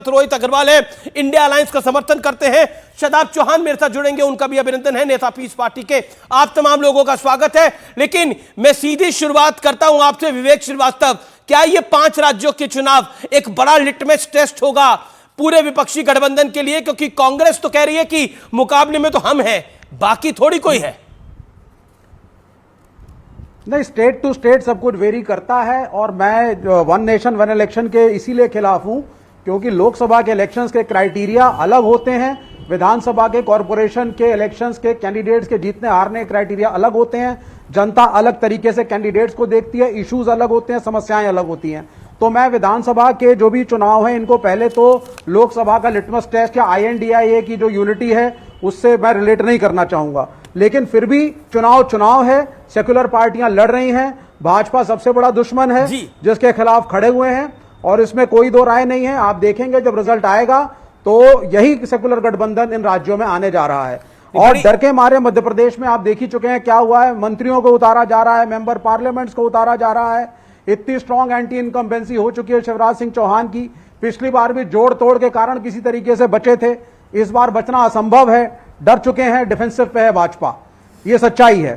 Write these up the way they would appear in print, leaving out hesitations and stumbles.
रोहित अग्रवाल है, India alliance का समर्थन करते हैं। शादाब चौहान मेरे साथ जुड़ेंगे, उनका भी अभिनंदन है, नेता पीस पार्टी के। आप तमाम लोगों का स्वागत है। लेकिन मैं सीधी शुरुआत करता हूं आपसे, विवेक श्रीवास्तव, क्या ये 5 राज्यों के चुनाव एक बड़ा लिटमस टेस्ट होगा पूरे विपक्षी गठबंधन के लिए? क्योंकि कांग्रेस तो कह रही है कि मुकाबले में तो हम हैं, बाकी थोड़ी कोई है। नहीं, स्टेट टू स्टेट सब कुछ वेरी करता है और मैं वन नेशन वन इलेक्शन के इसीलिए खिलाफ हूं क्योंकि लोकसभा के इलेक्शंस के क्राइटेरिया अलग होते हैं, विधानसभा के कॉरपोरेशन के इलेक्शंस के कैंडिडेट्स के जीतने हारने क्राइटेरिया अलग होते हैं, जनता अलग तरीके से कैंडिडेट्स को देखती है, इश्यूज अलग होते हैं, समस्याएं अलग होती हैं। तो मैं विधानसभा के जो भी चुनाव हैं इनको पहले तो लोकसभा का लिटमस टेस्ट या INDIA की जो यूनिटी है उससे मैं रिलेट नहीं करना चाहूंगा। लेकिन फिर भी चुनाव है, सेक्युलर पार्टियां लड़ रही हैं, भाजपा सबसे बड़ा दुश्मन है जिसके खिलाफ खड़े हुए हैं और इसमें कोई दो राय नहीं है। आप देखेंगे जब रिजल्ट आएगा तो यही सेक्युलर गठबंधन इन राज्यों में आने जा रहा है। और डर के मारे मध्य प्रदेश में आप देख ही चुके हैं क्या हुआ है, मंत्रियों को उतारा जा रहा है, मेंबर पार्लियामेंट्स को उतारा जा रहा है। इतनी स्ट्रांग एंटी इनकम्बेंसी हो चुकी है शिवराज सिंह चौहान की। पिछली बार भी जोड़ तोड़ के कारण किसी तरीके से बचे थे, इस बार बचना असंभव है, डर चुके हैं, डिफेंसिव पे है भाजपा, ये सच्चाई है।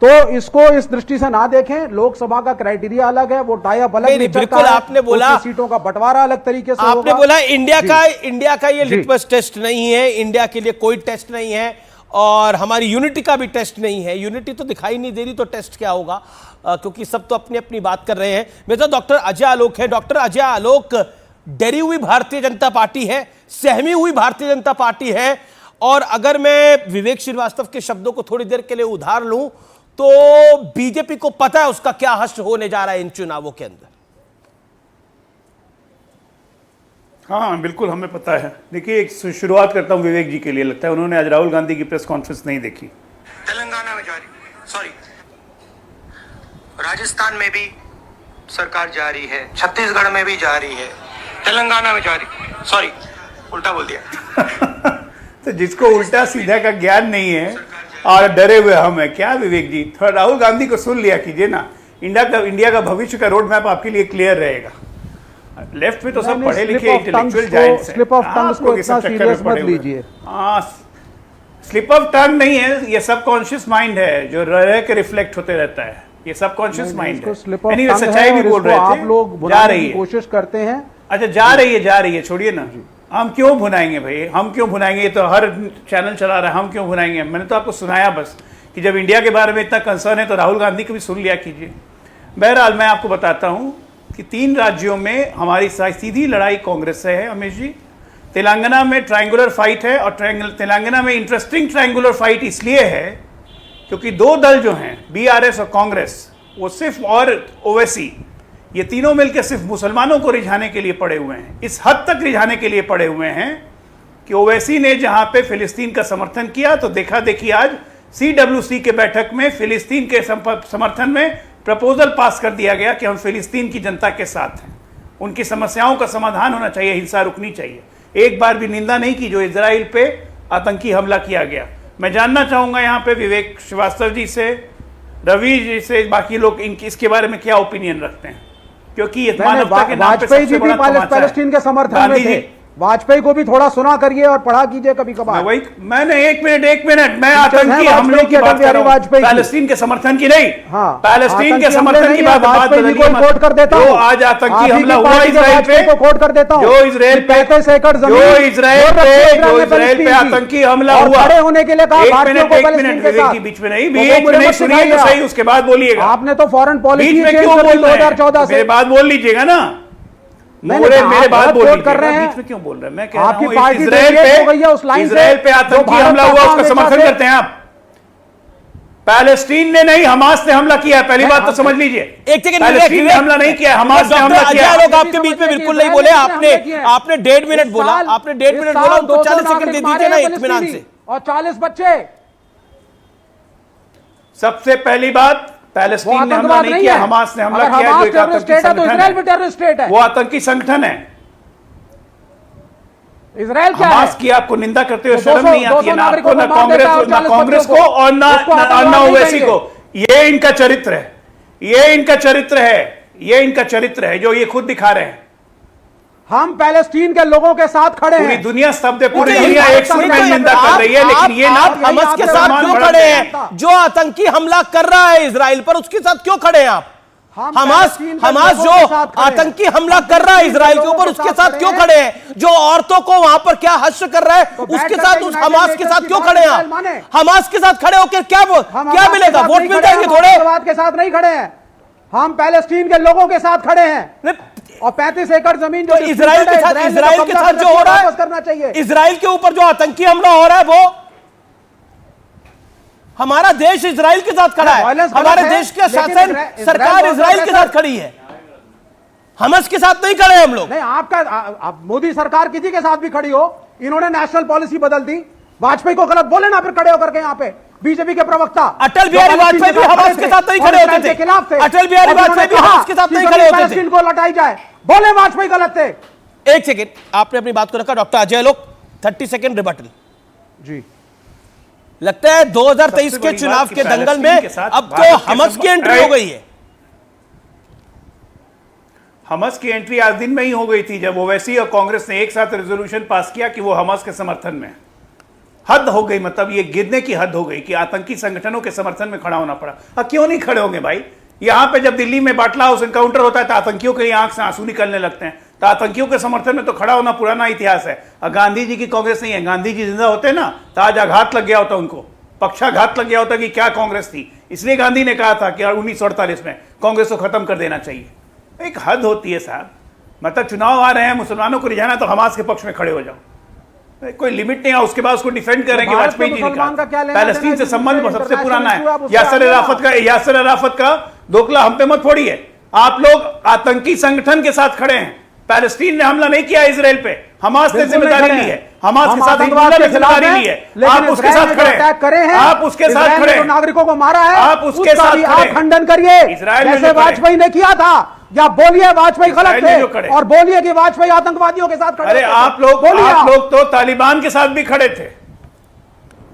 तो इसको इस दृष्टि से ना देखें, लोकसभा का क्राइटेरिया अलग है, वो टाई अप अलग, बिल्कुल आपने बोला सीटों का बंटवारा अलग तरीके से आपने बोला इंडिया का ये लिटमस टेस्ट नहीं है, इंडिया के लिए कोई टेस्ट नहीं है और हमारी यूनिटी का भी टेस्ट नहीं है। यूनिटी तो दिखाई नहीं दे रही तो टेस्ट क्या होगा, क्योंकि सब तो अपनी अपनी बात कर रहे हैं। मेरे साथ डॉक्टर अजय आलोक है। डॉक्टर अजय आलोक, डरी हुई भारतीय जनता पार्टी है, सहमी हुई भारतीय जनता पार्टी है, और अगर मैं विवेक श्रीवास्तव के शब्दों को थोड़ी देर के लिए उधार लूं तो बीजेपी को पता है उसका क्या हश्र होने जा रहा है इन चुनावों के अंदर। हाँ बिल्कुल हमें पता है। देखिए, एक शुरुआत करता हूं विवेक जी के लिए। लगता है उन्होंने आज राहुल गांधी की प्रेस कॉन्फ्रेंस नहीं देखी। तेलंगाना में राजस्थान में भी सरकार जा रही है, छत्तीसगढ़ में भी जा रही है, तेलंगाना में जा रही, उल्टा बोल दिया। तो जिसको उल्टा सीधा का ज्ञान नहीं है और डरे हुए हम हैं क्या विवेक जी, थोड़ा राहुल गांधी को सुन लिया कीजिए ना। इंडिया का भविष्य का रोड मैप आपके लिए क्लियर रहेगा। लेफ्ट में तो सब पढ़े लिखे इंटेलेक्चुअल जायंट्स हैं, स्लिप ऑफ टंग को इतना सीरियस मत लीजिए। हाँ, स्लिप ऑफ टंग नहीं है, ये सबकॉन्शियस माइंड है जो रह के रिफ्लेक्ट होते रहता है। ये सबकॉन्शियस माइंड है। Anyway, सच्चाई भी बोल रहे थे, आप लोग जा रही है, कोशिश करते हैं। अच्छा जा रही है, छोड़िए ना। हम क्यों भुनाएंगे भाई, हम क्यों भुनाएंगे? ये तो हर चैनल चला रहा है, हम क्यों भुनाएंगे? मैंने तो आपको सुनाया बस कि जब इंडिया के बारे में इतना कंसर्न है तो राहुल गांधी को भी सुन लिया कीजिए। बहरहाल मैं आपको बताता हूं कि 3 राज्यों में हमारी सीधी लड़ाई कांग्रेस से है अमित जी। तेलंगाना में ट्रायंगुलर फाइट है और तेलंगाना में इंटरेस्टिंग ट्रायंगुलर फाइट इसलिए है क्योंकि 2 दल जो हैं, BRS और कांग्रेस, वो सिर्फ और ओवैसी, ये तीनों मिलकर सिर्फ मुसलमानों को रिझाने के लिए पड़े हुए हैं। इस हद तक रिझाने के लिए पड़े हुए हैं कि ओवैसी ने जहां पे फिलिस्तीन का समर्थन किया तो देखा देखी आज CWC के बैठक में फिलिस्तीन के समर्थन में प्रपोजल पास कर दिया गया कि हम फिलिस्तीन की जनता के साथ हैं, उनकी समस्याओं का समाधान होना चाहिए, हिंसा रुकनी चाहिए। एक बार भी निंदा नहीं की जो इजराइल पे आतंकी हमला किया गया। मैं जानना चाहूंगा यहाँ पे विवेक श्रीवास्तव जी से, रवि जी से, बाकी लोग इसके बारे में क्या ओपिनियन रखते हैं, क्योंकि ये मानवता के नाम पे सबसे बड़ा तमाचा है। पैलेस्टीन के समर्थन में थे, वाजपेयी को भी थोड़ा सुना करिए और पढ़ा कीजिए कभी कभार। मैंने एक मिनट मैं आतंकी हमलों की बात कर रहा हूं, पैलेस्टीन के समर्थन की नहीं। हाँ, पैलेस्टीन के समर्थन की बात कोट कर देता हूं। आज आतंकी हमला हुआ इजराइल पे, को कोट कर देता हूं। जो इजराइल पे 35 एकड़ जमीन, जो इजराइल पे आतंकी हमला हुआ, खड़े होने के लिए कहा भारतीयों को पैलेस्टीन के साथ। बीच में नहीं सुनिए तो सही, उसके बाद बोलिएगा। आपने तो फॉरेन पॉलिसी 2014 से बात बोल लीजिएगा ना। मेरे बात बोल कर रहे हैं, बीच में क्यों बोल रहे हैं? मैं कह रहा हूं इजराइल पे आतंकी हमला हुआ, उसका समर्थन करते हैं आप। पैलेस्टीन ने नहीं, हमास ने हमला किया है, पहली बात तो समझ लीजिए। एक सेकंड, पैलेस्टीन ने हमला नहीं किया, हमास ने हमला किया। लोग आपके बीच में बिल्कुल नहीं बोले, आपने 1.5 मिनट बोला, आपने 1.5 मिनट बोला, उनको 40 सेकंड दे दीजिए ना इत्मीनान से। और 40 बच्चे। सबसे पहली बात, पैलेस्टीन ने हमला नहीं किया, हमास ने हमला किया, जो एक आतंकी संगठन है, वो आतंकी संगठन है। इजराइल क्या हमास की आपको निंदा करते हुए शर्म नहीं आती है? ना आपको, ना कांग्रेस को और ना ओवैसी को। ये इनका चरित्र है, ये इनका चरित्र है जो ये खुद दिखा रहे हैं। हम पैलेस्टीन के लोगों के साथ खड़े पूरी हैं। दुनिया स्तब्ध है, पूरी नहीं, दुनिया आप- एक सुर में नहीं, निंदा कर रही है, लेकिन ये ना आप- हमास के आप- साथ आप- क्यों आप- खड़े आप- हैं? जो आतंकी हमला कर रहा है इजराइल पर, उसके साथ क्यों खड़े हैं आप? हम हमास पैलेस्टीन के हमास लोगों जो के साथ खड़े हैं। आतंकी हमला कर रहा है इजराइल के ऊपर, उसके साथ क्यों खड़े हैं? जो औरतों को वहां पर क्या हश्र कर रहा है, तो उसके बैठ साथ करके उस यूनाइटेड हमास के साथ नेशंस क्यों की खड़े हैं बात आप? माने। हमास के साथ खड़े होकर क्या हम क्या हमास मिलेगा? के साथ वोट नहीं मिल खड़े हैं, जाएंगे हम थोड़े। आतंकवाद के साथ नहीं खड़े हैं, हम पैलेस्टीन के लोगों के साथ खड़े हैं। और 35 एकड़ जमीन जो तो इजराइल के साथ जो हो रहा है, करना चाहिए। इजराइल के ऊपर जो आतंकी हमला हो रहा है, वो हमारा देश इजराइल के साथ खड़ा है। वायलेंस गलत हमारे है, देश के लेकिन शासन सरकार इजराइल के साथ खड़ी है, हमास के साथ नहीं खड़े हम लोग। नहीं, आपका मोदी सरकार किसी के साथ भी खड़ी हो, इन्होंने नेशनल पॉलिसी बदल दी। वाजपेयी को गलत बोले ना फिर खड़े होकर के यहाँ पे बीजेपी के प्रवक्ता अटल बिहारी वाजपेयी भी हमास के साथ नहीं खड़े होते थे। खिलाफ थे। अटल बिहारी वाजपेयी भी हमास के साथ नहीं खड़े होते थे। पैलेस्टीन को लौटाई जाए, बोले वाजपेयी गलत थे। एक सेकेंड, आपने अपनी बात को रखा। डॉक्टर अजय लोक, 30 सेकेंड रिबटल। जी, लगता है 2023 सबसे के बड़ी चुनाव बात के कि दंगल पैलेस्टीन में के साथ अब तो भारत के हमास की संबंध- एंट्री हो गई है। हमास की एंट्री आज दिन में ही हो गई थी, जब ओवैसी और कांग्रेस ने एक साथ रेजोल्यूशन पास किया कि वो हमास के समर्थन में। हद हो गई, मतलब ये गिरने की हद हो गई कि आतंकी संगठनों के समर्थन में खड़ा होना पड़ा। अब क्यों नहीं खड़े होंगे भाई? यहां पे जब दिल्ली में बाटला हाउस एनकाउंटर होता है तो आतंकियों के आंख से आंसू निकलने लगते हैं। तो आतंकियों के समर्थन में तो खड़ा होना पुराना इतिहास है। और गांधी जी की कांग्रेस नहीं है, गांधी जी जिंदा होते ना तो आज आघात लग गया होता उनको, पक्षाघात लग गया होता कि क्या कांग्रेस थी। इसलिए गांधी ने कहा था कि 1948 में कांग्रेस को खत्म कर देना चाहिए। एक हद होती है साहब, मतलब चुनाव आ रहे हैं, मुसलमानों को रिझाना तो हमास के पक्ष में खड़े हो जाओ, कोई लिमिट नहीं है। उसके बाद उसको डिफेंड करेंगे। भारत वाजपेयी को जी ने मुसलमान का क्या कहा लेना पैलेस्टीन देना से है, संबंध जिससे सबसे पुराना इंटरनेशनल इशू आप है। उससे यासर अराफत का दोखला हम पे मत फोड़िए। आप लोग आतंकी संगठन के साथ खड़े हैं। पैलेस्टीन ने हमला नहीं किया इजराइल पे, हमास ने बिल्कुल जिम्मेदारी नहीं ली खड़े है। हैं। हमास हम के साथ आतंकवाद के जिम्मेदारी खिलाफ ली है। हैं, आप लेकिन उसके इजराइल साथ ने जो खड़े अटैक करे हैं, आप उसके साथ इजराइल ने खड़े जो नागरिकों को मारा है, आप उसके उसका साथ भी खड़े आप हैं। खंडन करिए। इजराइल ने जैसे जो करे। वाजपेयी ने किया था, या बोलिए वाजपेयी गलत इजराइल ने जो करे। थे और बोलिए कि वाजपेयी आतंकवादियों के साथ खड़े अरे थे। आप लोग बोलिए तो तालिबान के साथ भी खड़े थे,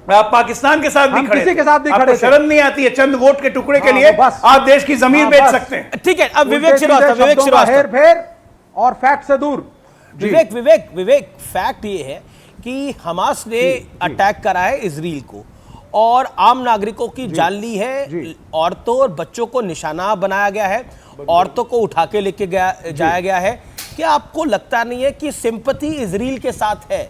आप पाकिस्तान के साथ भी हम खड़े किसी थे। के साथ नहीं आपको खड़े थे। शर्म नहीं आती है? चंद वोट के टुकड़े के हाँ, लिए बस। आप देश की जमीन हाँ, बेच बस। सकते हैं। ठीक है, अब विवेक उल्टे सीधे श्रीवास्तव, विवेक शब्दों का श्रीवास्तव, हेर फेर और फैक्ट से दूर। जी। विवेक फैक्ट ये है कि हमास ने अटैक करा है इजराइल को और आम नागरिकों की जान ली है। जी। औरतों और बच्चों को निशाना बनाया गया है, औरतों को उठा के लेके जाया गया है। क्या आपको लगता नहीं है कि सिंपैथी इजराइल के साथ है?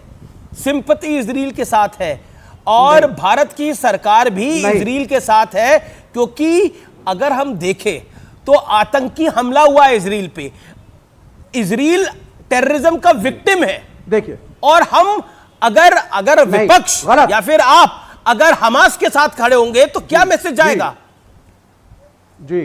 सिंपैथी इजराइल के साथ है और भारत की सरकार भी इजराइल के साथ है, क्योंकि अगर हम देखें तो आतंकी हमला हुआ है इजराइल पे। इजराइल टेररिज्म का विक्टिम है। देखिए, और हम अगर विपक्ष गलत। या फिर आप अगर हमास के साथ खड़े होंगे तो क्या मैसेज जाएगा? जी,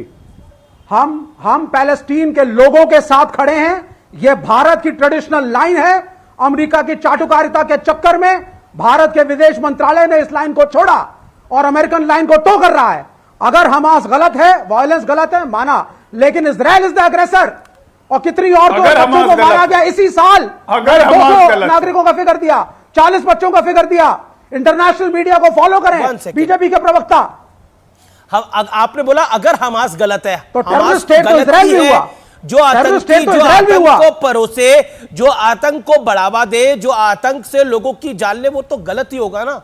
हम पैलेस्टीन के लोगों के साथ खड़े हैं। यह भारत की ट्रेडिशनल लाइन है। अमेरिका की चाटुकारिता के चक्कर में भारत के विदेश मंत्रालय ने इस लाइन को छोड़ा और अमेरिकन लाइन को टो कर रहा है। अगर हमास गलत है, वायलेंस गलत है, माना, लेकिन इजराइल इज द अग्रेसर। और कितनी औरतों और बच्चों को मारा गया इसी साल। अगर हमास 200 गलत नागरिकों का फिगर दिया, 40 बच्चों का फिगर दिया। इंटरनेशनल मीडिया को फॉलो One करें। second. बीजेपी के प्रवक्ता, आपने बोला अगर हमास गलत है, तो हमास टेररिस्ट स्टेट तो गलत इजराइल ही भी है। हुआ। जो आतंक हुआ। को परोसे, जो आतंक को बढ़ावा दे, जो आतंक से लोगों की जान ले, वो तो गलत ही होगा ना।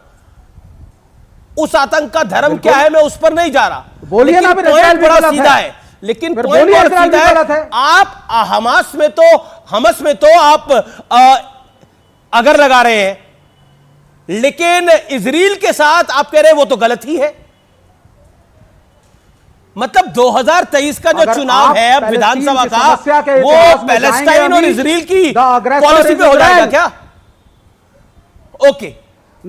उस आतंक का धर्म क्या है मैं उस पर नहीं जा रहा, बोलिए लेकिन ना, फिर पॉइंट इजराइल भी बड़ा गलत सीधा है। है। लेकिन फिर पॉइंट बोलिए बड़ा इजराइल भी सीधा गलत है। आप हमास में तो आप अगर लगा रहे हैं, लेकिन इजराइल के साथ आप कह रहे हैं वो तो गलत ही है। मतलब 2023 का जो अगर चुनाव आप है अब विधानसभा पैलेस्टीन की समस्या के का, वो इतिहास में पैलेस्टाइन जाएंगे और अभी, इजराइल की the aggressor पॉलिसी is पे हो जाएगा Israel। क्या? ओके,